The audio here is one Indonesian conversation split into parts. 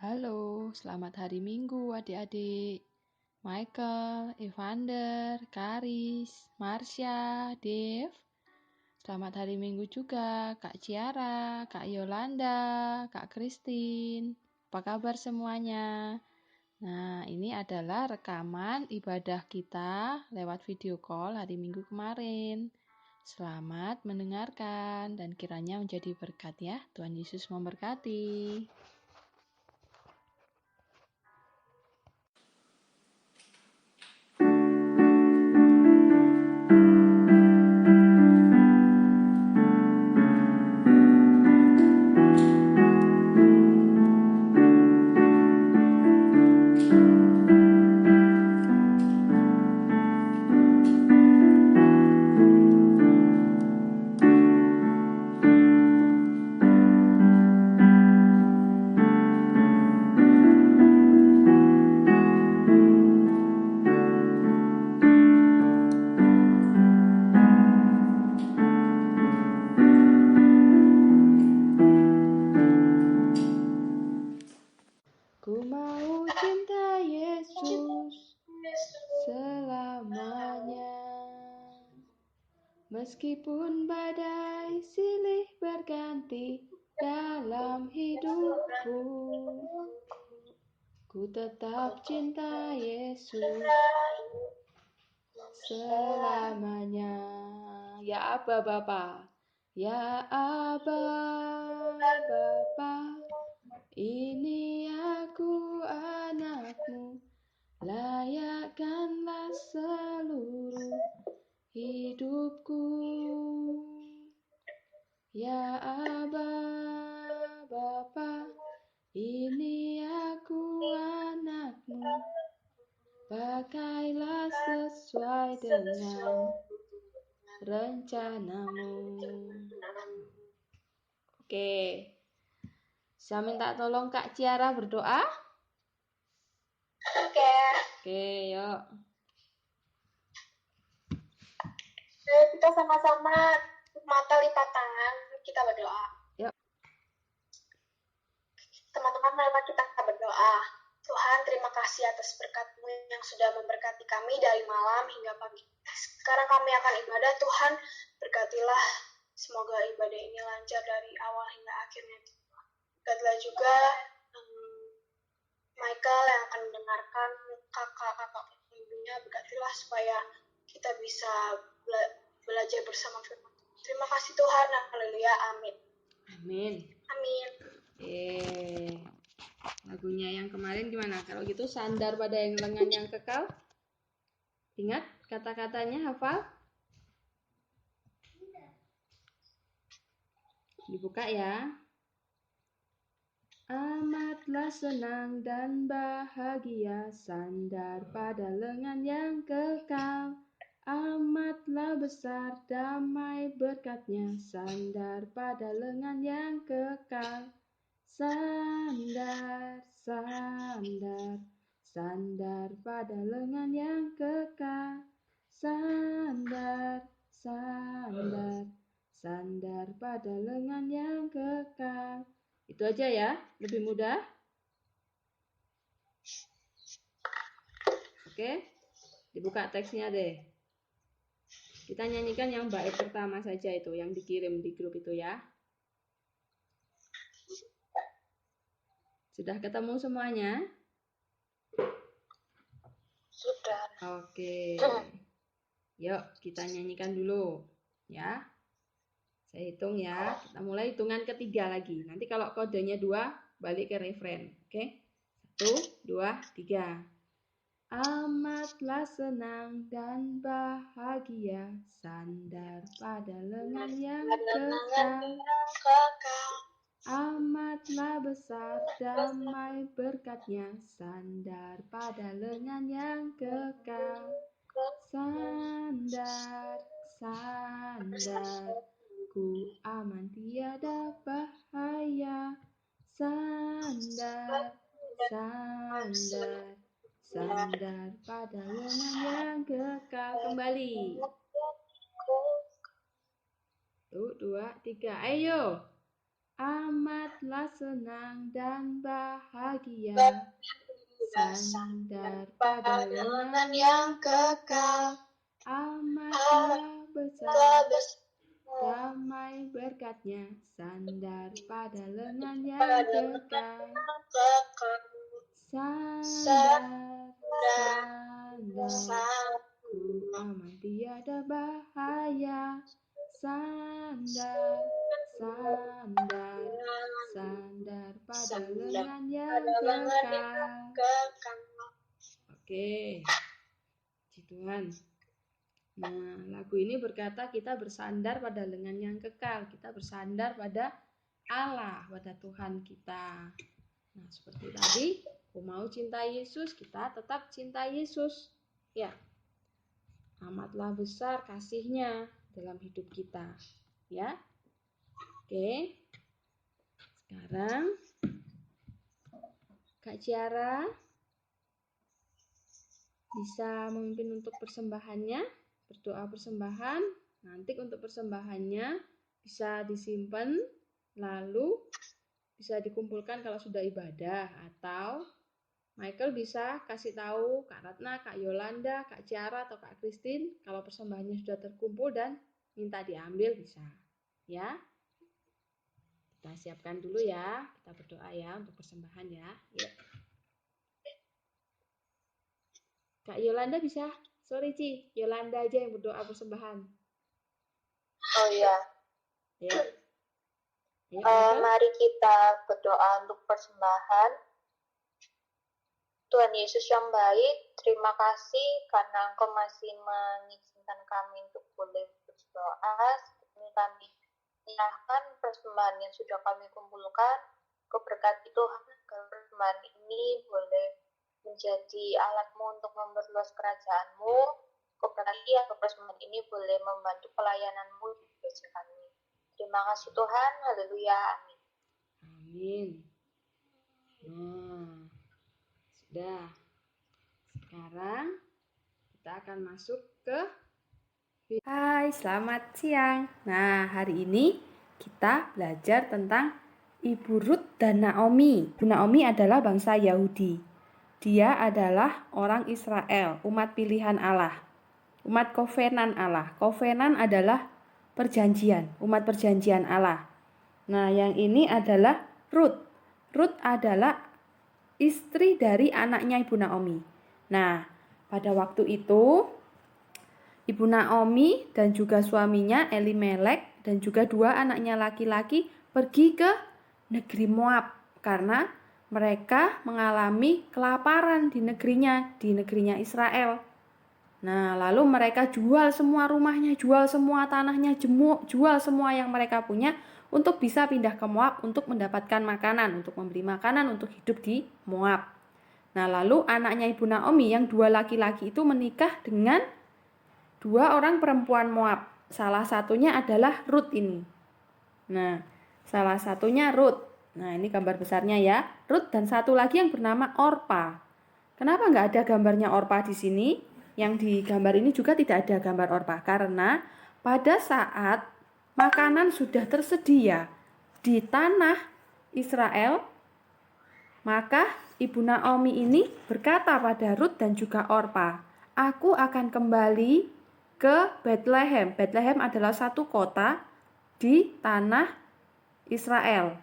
Halo, selamat hari Minggu adik-adik. Michael, Evander, Karis, Marsha, Dev. Selamat hari Minggu juga Kak Ciara, Kak Yolanda, Kak Christine. Apa kabar semuanya? Nah, ini adalah rekaman ibadah kita lewat video call hari Minggu kemarin. Selamat mendengarkan dan kiranya menjadi berkat ya. Tuhan Yesus memberkati. Ku mau cinta Yesus selamanya. Meskipun badai silih berganti dalam hidupku, ku tetap cinta Yesus selamanya. Ya Aba Bapa, ya Aba Bapa, ini aku anakmu, layakkanlah seluruh hidupku. Ya Aba Bapa, ini aku anakmu, pakailah sesuai dengan rencanamu. Oke, saya minta tolong Kak Ciara berdoa. Oke, yuk. Kita sama-sama mata lipat tangan, kita berdoa. Yuk. Teman-teman, mari kita berdoa. Tuhan, terima kasih atas berkat-Mu yang sudah memberkati kami dari malam hingga pagi. Sekarang kami akan ibadah. Tuhan, berkatilah, semoga ibadah ini lancar dari awal hingga akhirnya. Berkatilah juga Michael yang akan mendengarkan, kakak-kakak ibunya, berkatilah supaya kita bisa belajar bersama firman. Terima kasih Tuhan, haleluya, amin. Amin. Amin. Lagunya yang kemarin gimana? Kalau gitu sandar pada yang lengan yang kekal. Ingat kata-katanya, hafal? Dibuka ya. Amatlah senang dan bahagia, sandar pada lengan yang kekal. Amatlah besar damai berkatnya, sandar pada lengan yang kekal. Sandar, sandar, sandar pada lengan yang kekal. Sandar, sandar, sandar pada lengan yang kekal. Itu aja ya, lebih mudah. Oke, dibuka teksnya deh. Kita nyanyikan yang bait pertama saja itu, yang dikirim di grup itu ya. Sudah ketemu semuanya? Sudah. Oke. Yuk, kita nyanyikan dulu ya. Saya hitung ya. Kita mulai hitungan ketiga lagi. Nanti kalau kodenya 2, balik ke referen. Oke? 1, 2, 3. Amatlah senang dan bahagia, sandar pada lengan yang kekal. Amatlah besar damai berkatnya, sandar pada lengan yang kekal. Sandar, sandar, ku aman tiada bahaya. Sandar, sandar, sandar pada lengan yang kekal. Kembali. 1, 2, 3. Ayo. amatlah senang dan bahagia, sandar pada lengan yang kekal, amatlah besar damai berkatnya, sandar pada lengan yang kekal, sandar, ku aman tiada bahaya, sandar, sandar pada lengan yang kekal. Oke, puji Tuhan. Nah, lagu ini berkata kita bersandar pada lengan yang kekal, kita bersandar pada Allah, pada Tuhan kita. Nah, seperti tadi, aku mau cinta Yesus, kita tetap cinta Yesus. Ya, amatlah besar kasih-Nya dalam hidup kita. Ya, oke. Sekarang, Kak Ciara bisa memimpin untuk persembahannya, berdoa persembahan. Nanti untuk persembahannya bisa disimpan, lalu bisa dikumpulkan kalau sudah ibadah, atau Michael bisa kasih tahu Kak Ratna, Kak Yolanda, Kak Ciara, atau Kak Christine kalau persembahannya sudah terkumpul dan minta diambil bisa. Ya, kita siapkan dulu ya, kita berdoa ya untuk persembahan ya. Yuk. Kak Yolanda bisa? Sorry Ci, Yolanda aja yang berdoa persembahan. Oh iya. Ya. Mari kita berdoa untuk persembahan. Tuhan Yesus yang baik, terima kasih karena Engkau masih mengizinkan kami untuk boleh berdoa. Kami menyerahkan persembahan yang sudah kami kumpulkan. Keberkati Tuhan agar persembahan ini boleh menjadi alatmu untuk memperluas kerajaan-Mu. Keberkati agar persembahan ini boleh membantu pelayanan-Mu di gereja kami. Terima kasih Tuhan, haleluya, amin. Amin. Nah, sudah. Sekarang kita akan masuk ke Hai, selamat siang. Nah, hari ini kita belajar tentang Ibu Ruth dan Naomi. Ibu Naomi adalah bangsa Yahudi. Dia adalah orang Israel, umat pilihan Allah. Umat kovenan Allah. Kovenan adalah perjanjian, umat perjanjian Allah. Nah, yang ini adalah Ruth. Ruth adalah istri dari anaknya Ibu Naomi. Nah, pada waktu itu Ibu Naomi dan juga suaminya Elimelek dan juga dua anaknya laki-laki pergi ke negeri Moab karena mereka mengalami kelaparan di negerinya Israel. Nah, lalu mereka jual semua rumahnya, jual semua tanahnya, jual semua yang mereka punya untuk bisa pindah ke Moab untuk mendapatkan makanan, untuk membeli makanan untuk hidup di Moab. Nah, lalu anaknya Ibu Naomi yang dua laki-laki itu menikah dengan dua orang perempuan Moab. Salah satunya adalah Ruth ini. Nah, salah satunya Ruth. Nah, ini gambar besarnya ya. Ruth dan satu lagi yang bernama Orpa. Kenapa nggak ada gambarnya Orpa di sini? Yang di gambar ini juga tidak ada gambar Orpa. Karena pada saat makanan sudah tersedia di tanah Israel, maka Ibu Naomi ini berkata pada Ruth dan juga Orpa, aku akan kembali ke Bethlehem. Bethlehem adalah satu kota di tanah Israel.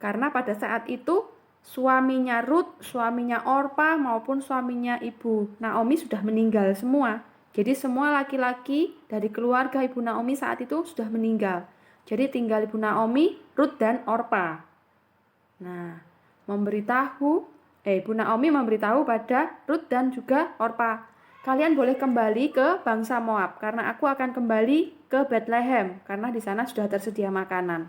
Karena pada saat itu suaminya Ruth, suaminya Orpa maupun suaminya Ibu Naomi sudah meninggal semua. Jadi semua laki-laki dari keluarga Ibu Naomi saat itu sudah meninggal. Jadi tinggal Ibu Naomi, Ruth dan Orpa. Nah, Ibu Naomi memberitahu pada Ruth dan juga Orpa, kalian boleh kembali ke bangsa Moab karena aku akan kembali ke Bethlehem karena di sana sudah tersedia makanan.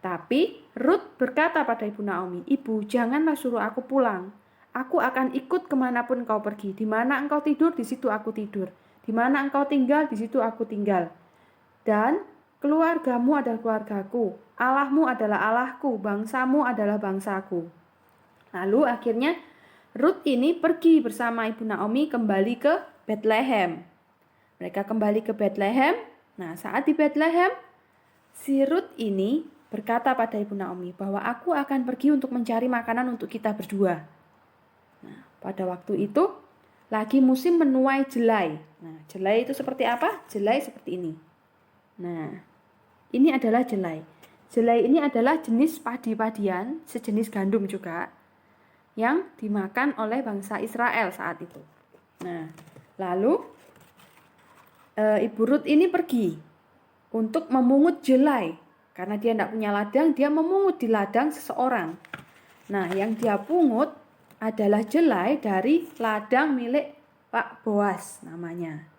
Tapi Ruth berkata pada Ibu Naomi, Ibu, janganlah suruh aku pulang. Aku akan ikut kemanapun engkau pergi. Di mana engkau tidur, di situ aku tidur. Di mana engkau tinggal, di situ aku tinggal. Dan keluargamu adalah keluargaku. Allahmu adalah Allahku. Bangsamu adalah bangsaku. Lalu akhirnya Ruth ini pergi bersama Ibu Naomi kembali ke Bethlehem. Mereka kembali ke Bethlehem. Nah, saat di Bethlehem, si Ruth ini berkata pada Ibu Naomi bahwa aku akan pergi untuk mencari makanan untuk kita berdua. Nah, pada waktu itu lagi musim menuai jelai. Nah, jelai itu seperti apa? Jelai seperti ini. Nah, ini adalah jelai. Jelai ini adalah jenis padi-padian, sejenis gandum juga, yang dimakan oleh bangsa Israel saat itu. Nah, lalu Ibu Rut ini pergi untuk memungut jelai. Karena dia tidak punya ladang, dia memungut di ladang seseorang. Nah, yang dia pungut adalah jelai dari ladang milik Pak Boas namanya.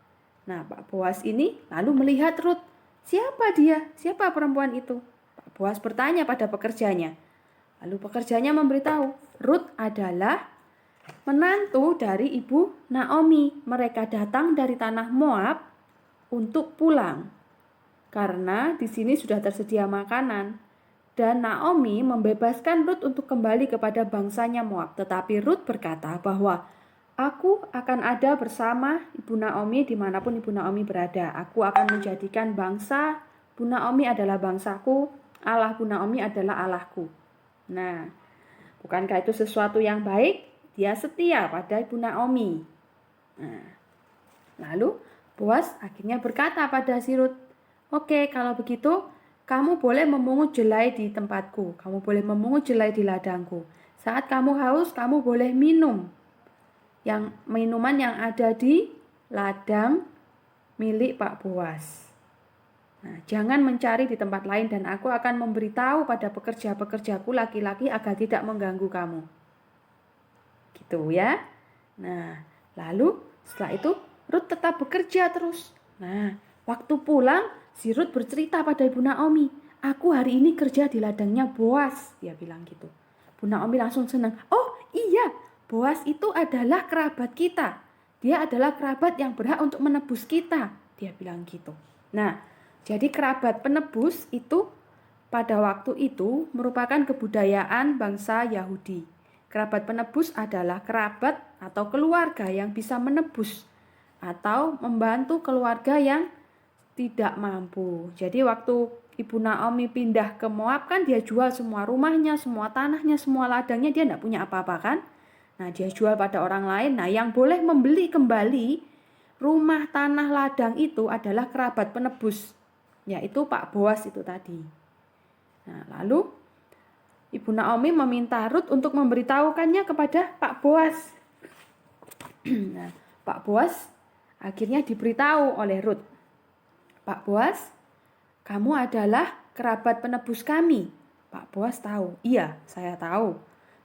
Nah, Pak Boas ini lalu melihat Rut. Siapa dia? Siapa perempuan itu? Pak Boas bertanya pada pekerjanya. Lalu pekerjanya memberitahu, Rut adalah menantu dari Ibu Naomi. Mereka datang dari tanah Moab untuk pulang. Karena di sini sudah tersedia makanan. Dan Naomi membebaskan Rut untuk kembali kepada bangsanya Moab. Tetapi Rut berkata bahwa aku akan ada bersama Ibu Naomi dimanapun Ibu Naomi berada. Aku akan menjadikan bangsa Bu Naomi adalah bangsaku, Allah Bu Naomi adalah Allahku. Nah, bukankah itu sesuatu yang baik? Dia setia pada Ibu Naomi. Nah, lalu Boas akhirnya berkata pada si Rut, oke, kalau begitu kamu boleh memungut jelai di tempatku. Kamu boleh memungut jelai di ladangku. Saat kamu haus, kamu boleh minum minuman yang ada di ladang milik Pak Boas. Nah, jangan mencari di tempat lain dan aku akan memberitahu pada pekerja-pekerjaku laki-laki agar tidak mengganggu kamu. Gitu ya. Nah, lalu setelah itu Rut tetap bekerja terus. Nah, waktu pulang, si Rut bercerita pada Ibu Naomi, aku hari ini kerja di ladangnya Boas. Dia bilang gitu. Bu Naomi langsung senang. Oh iya, Boas itu adalah kerabat kita. Dia adalah kerabat yang berhak untuk menebus kita. Dia bilang gitu. Nah, jadi kerabat penebus itu pada waktu itu merupakan kebudayaan bangsa Yahudi. Kerabat penebus adalah kerabat atau keluarga yang bisa menebus atau membantu keluarga yang tidak mampu. Jadi waktu Ibu Naomi pindah ke Moab kan dia jual semua rumahnya, semua tanahnya, semua ladangnya, dia tidak punya apa-apa kan. Nah, dia jual pada orang lain. Nah, yang boleh membeli kembali rumah, tanah, ladang itu adalah kerabat penebus, yaitu Pak Boas itu tadi. Nah, lalu Ibu Naomi meminta Rut untuk memberitahukannya kepada Pak Boas. Nah, Pak Boas akhirnya diberitahu oleh Rut. Pak Boas, kamu adalah kerabat penebus kami. Pak Boas tahu, iya saya tahu.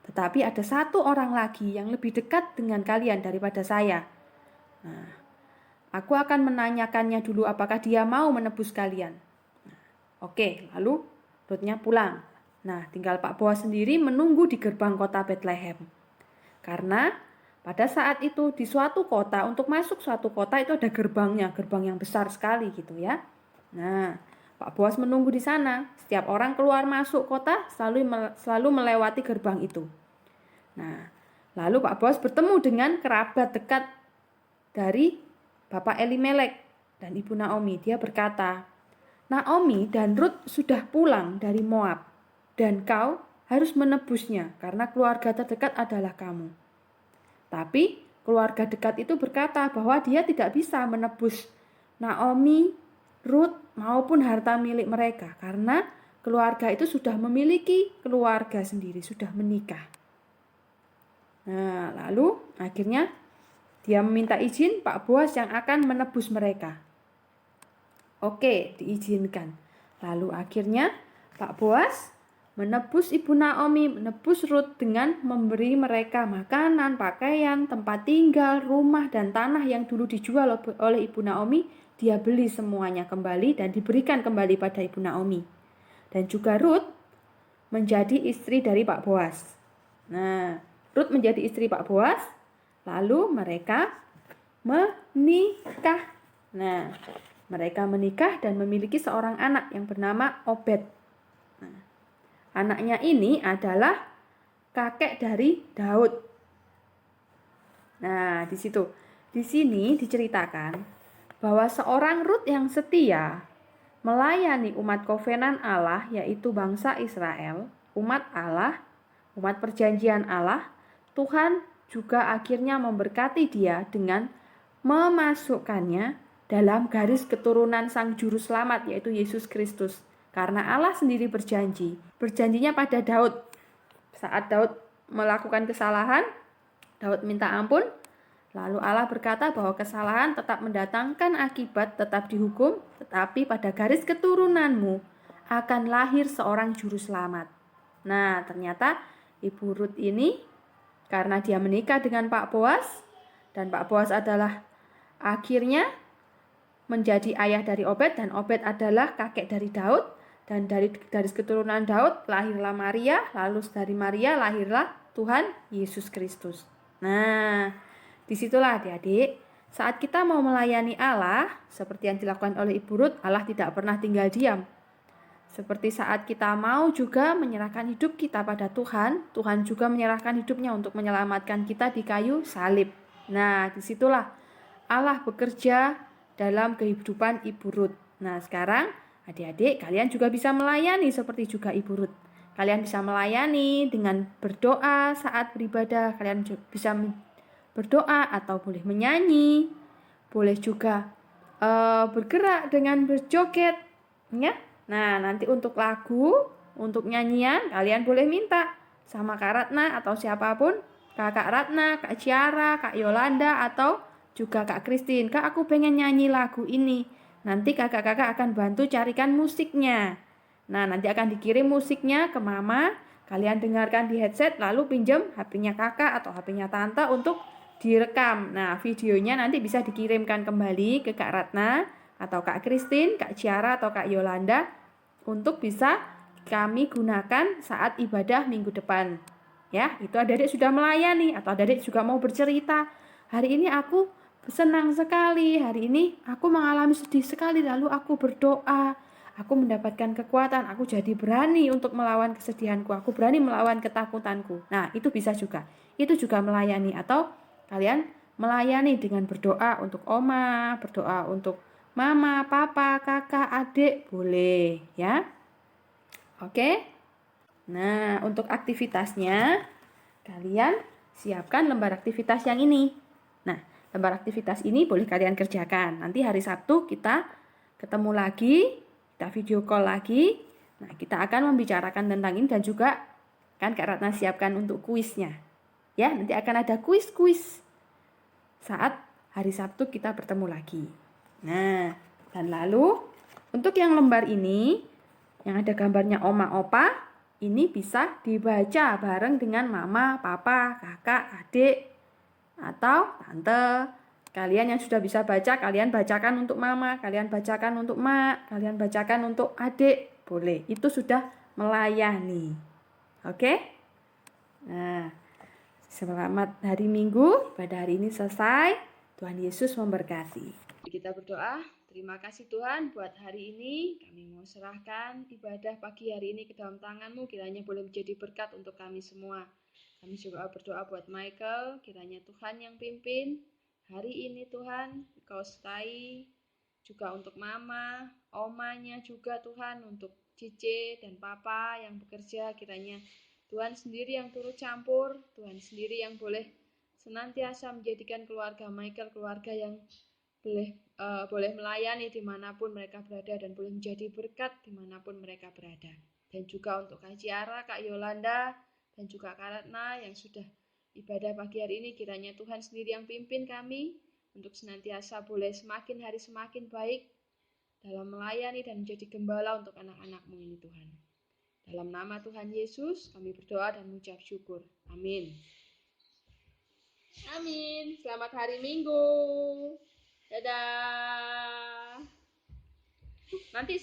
Tetapi ada satu orang lagi yang lebih dekat dengan kalian daripada saya. Nah, aku akan menanyakannya dulu apakah dia mau menebus kalian. Nah, oke, lalu Rutnya pulang. Nah, tinggal Pak Boas sendiri menunggu di gerbang kota Bethlehem. Karena pada saat itu di suatu kota, untuk masuk suatu kota itu ada gerbangnya, gerbang yang besar sekali gitu ya. Nah, Pak Boas menunggu di sana. Setiap orang keluar masuk kota selalu melewati gerbang itu. Nah, lalu Pak Boas bertemu dengan kerabat dekat dari Bapak Elimelek dan Ibu Naomi. Dia berkata, Naomi dan Rut sudah pulang dari Moab dan kau harus menebusnya karena keluarga terdekat adalah kamu. Tapi keluarga dekat itu berkata bahwa dia tidak bisa menebus Naomi, Rut maupun harta milik mereka karena keluarga itu sudah memiliki keluarga sendiri, sudah menikah. Nah, lalu akhirnya dia meminta izin Pak Boas yang akan menebus mereka. Oke, diizinkan. Lalu akhirnya Pak Boas menebus Ibu Naomi, menebus Rut dengan memberi mereka makanan, pakaian, tempat tinggal, rumah, dan tanah yang dulu dijual oleh Ibu Naomi. Dia beli semuanya kembali dan diberikan kembali pada Ibu Naomi. Dan juga Rut menjadi istri dari Pak Boas. Nah, Rut menjadi istri Pak Boas, lalu mereka menikah. Nah, mereka menikah dan memiliki seorang anak yang bernama Obed. Nah, anaknya ini adalah kakek dari Daud. Nah, di sini diceritakan bahwa seorang Rut yang setia melayani umat kovenan Allah, yaitu bangsa Israel, umat Allah, umat perjanjian Allah, Tuhan juga akhirnya memberkati dia dengan memasukkannya dalam garis keturunan Sang Juru Selamat, yaitu Yesus Kristus. Karena Allah sendiri berjanjinya pada Daud. Saat Daud melakukan kesalahan, Daud minta ampun, lalu Allah berkata bahwa kesalahan tetap mendatangkan akibat, tetap dihukum, tetapi pada garis keturunanmu akan lahir seorang juru selamat. Nah, ternyata Ibu Rut ini karena dia menikah dengan Pak Boas, dan Pak Boas adalah akhirnya menjadi ayah dari Obed, dan Obed adalah kakek dari Daud, dan dari garis keturunan Daud lahirlah Maria, lalu dari Maria lahirlah Tuhan Yesus Kristus. Nah, disitulah adik-adik, saat kita mau melayani Allah, seperti yang dilakukan oleh Ibu Rut, Allah tidak pernah tinggal diam. Seperti saat kita mau juga menyerahkan hidup kita pada Tuhan, Tuhan juga menyerahkan hidupnya untuk menyelamatkan kita di kayu salib. Nah, disitulah Allah bekerja dalam kehidupan Ibu Rut. Nah, sekarang adik-adik, kalian juga bisa melayani seperti juga Ibu Rut. Kalian bisa melayani dengan berdoa saat beribadah. Kalian bisa berdoa atau boleh menyanyi. Boleh juga bergerak dengan berjoget. Ya. Nah, nanti untuk lagu, untuk nyanyian, kalian boleh minta sama Kak Ratna atau siapapun. Kakak Ratna, Kak Ciara, Kak Yolanda, atau juga Kak Christine. Kak, aku pengen nyanyi lagu ini. Nanti kakak-kakak akan bantu carikan musiknya. Nah, nanti akan dikirim musiknya ke mama. Kalian dengarkan di headset, lalu pinjam HP-nya kakak atau HP-nya tante untuk direkam. Nah, videonya nanti bisa dikirimkan kembali ke Kak Ratna atau Kak Christine, Kak Ciara, atau Kak Yolanda untuk bisa kami gunakan saat ibadah minggu depan. Ya, itu adik-adik sudah melayani atau adik-adik juga mau bercerita. Hari ini aku senang sekali, hari ini aku mengalami sedih sekali, lalu aku berdoa, aku mendapatkan kekuatan, aku jadi berani untuk melawan kesedihanku, aku berani melawan ketakutanku. Nah, itu bisa juga. Itu juga melayani. Atau kalian melayani dengan berdoa untuk oma, berdoa untuk mama, papa, kakak, adik, boleh ya. Oke. Nah, untuk aktivitasnya kalian siapkan lembar aktivitas yang ini. Nah, lembar aktivitas ini boleh kalian kerjakan. Nanti hari Sabtu kita ketemu lagi, kita video call lagi. Nah, kita akan membicarakan tentang ini dan juga kan Kak Ratna siapkan untuk kuisnya. Ya, nanti akan ada kuis-kuis saat hari Sabtu kita bertemu lagi. Nah, dan lalu untuk yang lembar ini yang ada gambarnya oma opa, ini bisa dibaca bareng dengan mama, papa, kakak, adik, atau tante. Kalian yang sudah bisa baca, kalian bacakan untuk mama, kalian bacakan untuk mak, kalian bacakan untuk adik. Boleh, itu sudah melayani. Oke? Nah, selamat hari Minggu. Pada hari ini selesai. Tuhan Yesus memberkati. Kita berdoa. Terima kasih Tuhan buat hari ini. Kami mau serahkan ibadah pagi hari ini ke dalam tangan-Mu. Kiranya boleh menjadi berkat untuk kami semua. Kami juga berdoa buat Michael. Kiranya Tuhan yang pimpin. Hari ini Tuhan, Engkau sertai. Juga untuk mama, omanya juga Tuhan. Untuk Cice dan papa yang bekerja. Kiranya Tuhan sendiri yang turut campur. Tuhan sendiri yang boleh senantiasa menjadikan keluarga Michael keluarga yang boleh melayani dimanapun mereka berada dan boleh menjadi berkat dimanapun mereka berada. Dan juga untuk Kak Ciara, Kak Yolanda, dan juga Kak Ratna yang sudah ibadah pagi hari ini, kiranya Tuhan sendiri yang pimpin kami untuk senantiasa boleh semakin hari semakin baik dalam melayani dan menjadi gembala untuk anak-anak-Mu ini Tuhan. Dalam nama Tuhan Yesus kami berdoa dan mengucap syukur. Amin. Amin. Selamat hari Minggu. Dadah. Nanti